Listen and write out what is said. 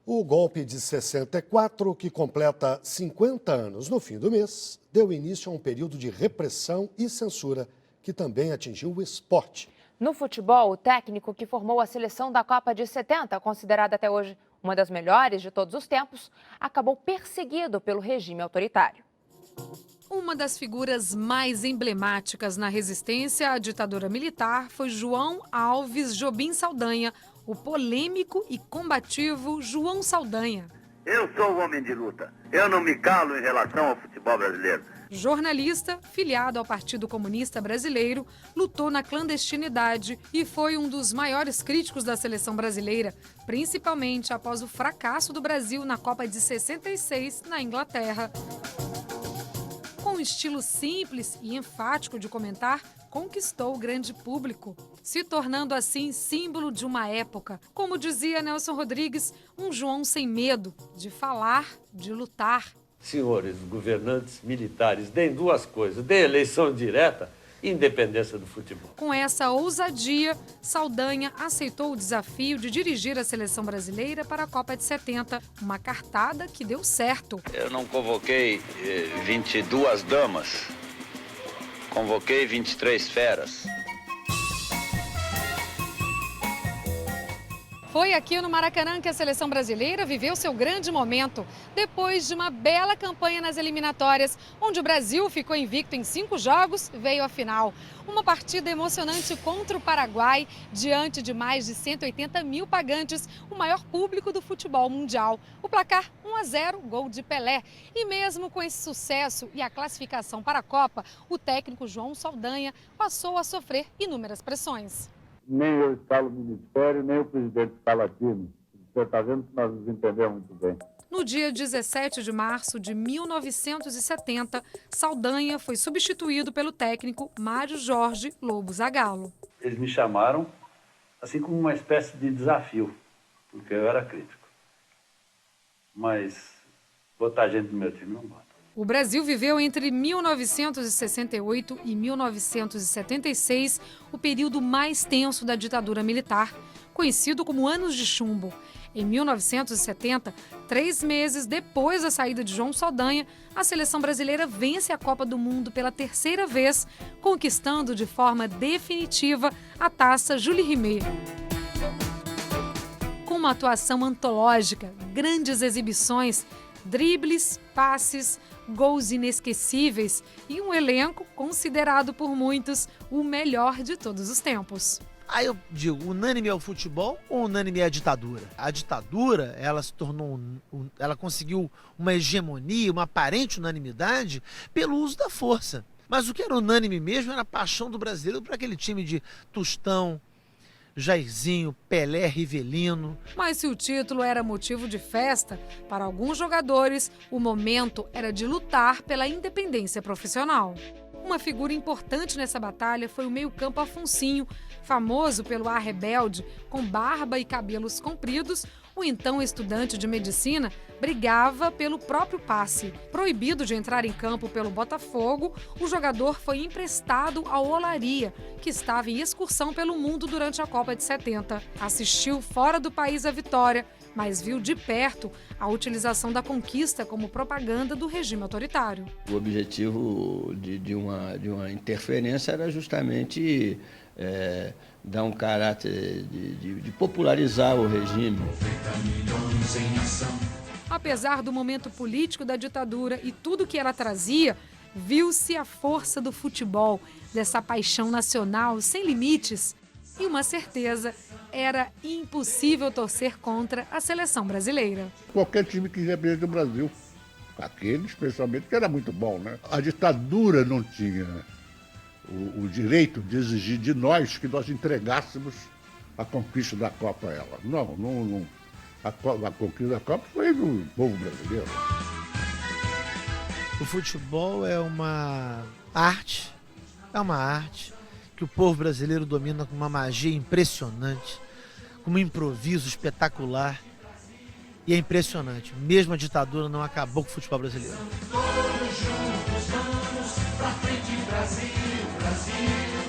O golpe de 64, que completa 50 anos no fim do mês, deu início a um período de repressão e censura que também atingiu o esporte. No futebol, o técnico que formou a seleção da Copa de 70, considerada até hoje uma das melhores de todos os tempos, acabou perseguido pelo regime autoritário. Uma das figuras mais emblemáticas na resistência à ditadura militar foi João Alves Jobim Saldanha, o polêmico e combativo João Saldanha. Eu sou o homem de luta. Eu não me calo em relação ao futebol brasileiro. Jornalista, filiado ao Partido Comunista Brasileiro, lutou na clandestinidade e foi um dos maiores críticos da seleção brasileira, principalmente após o fracasso do Brasil na Copa de 66 na Inglaterra. Com um estilo simples e enfático de comentar, conquistou o grande público, se tornando assim símbolo de uma época. Como dizia Nelson Rodrigues, um João sem medo de falar, de lutar. Senhores governantes militares, deem duas coisas, deem eleição direta e independência do futebol. Com essa ousadia, Saldanha aceitou o desafio de dirigir a seleção brasileira para a Copa de 70, uma cartada que deu certo. Eu não convoquei 22 damas, convoquei 23 feras. Foi aqui no Maracanã que a seleção brasileira viveu seu grande momento, depois de uma bela campanha nas eliminatórias, onde o Brasil ficou invicto em 5 jogos, veio à final. Uma partida emocionante contra o Paraguai, diante de mais de 180 mil pagantes, o maior público do futebol mundial. O placar 1-0, gol de Pelé. E mesmo com esse sucesso e a classificação para a Copa, o técnico João Saldanha passou a sofrer inúmeras pressões. Nem eu escalo o ministério, nem o presidente escala time. Você está vendo que nós nos entendemos muito bem. No dia 17 de março de 1970, Saldanha foi substituído pelo técnico Mário Jorge Lobo Zagallo. Eles me chamaram assim como uma espécie de desafio, porque eu era crítico. Mas botar gente no meu time não bota. O Brasil viveu entre 1968 e 1976 o período mais tenso da ditadura militar, conhecido como Anos de Chumbo. Em 1970, 3 meses depois da saída de João Saldanha, a seleção brasileira vence a Copa do Mundo pela 3ª vez, conquistando de forma definitiva a taça Jules Rimet. Com uma atuação antológica, grandes exibições, dribles, passes, gols inesquecíveis e um elenco considerado por muitos o melhor de todos os tempos. Aí eu digo, unânime é o futebol ou unânime é a ditadura? A ditadura, ela se tornou, ela conseguiu uma hegemonia, uma aparente unanimidade pelo uso da força. Mas o que era unânime mesmo era a paixão do brasileiro por aquele time de Tostão, Jairzinho, Pelé, Rivelino. Mas se o título era motivo de festa, para alguns jogadores, o momento era de lutar pela independência profissional. Uma figura importante nessa batalha foi o meio-campo Afonsinho, famoso pelo ar rebelde, com barba e cabelos compridos. O então estudante de medicina brigava pelo próprio passe. Proibido de entrar em campo pelo Botafogo, o jogador foi emprestado ao Olaria, que estava em excursão pelo mundo durante a Copa de 70. Assistiu fora do país à vitória, mas viu de perto a utilização da conquista como propaganda do regime autoritário. O objetivo de uma interferência era justamente dar um caráter de popularizar o regime. Apesar do momento político da ditadura e tudo que ela trazia, viu-se a força do futebol, dessa paixão nacional sem limites. E uma certeza, era impossível torcer contra a seleção brasileira. Qualquer time que represente o Brasil, aquele especialmente, que era muito bom, né? A ditadura não tinha o direito de exigir de nós que nós entregássemos a conquista da Copa a ela. Não. A conquista da Copa foi do povo brasileiro. O futebol é uma arte que o povo brasileiro domina com uma magia impressionante, com um improviso espetacular. E é impressionante, mesmo a ditadura não acabou com o futebol brasileiro. Todos juntos vamos pra frente, Brasil, Brasil.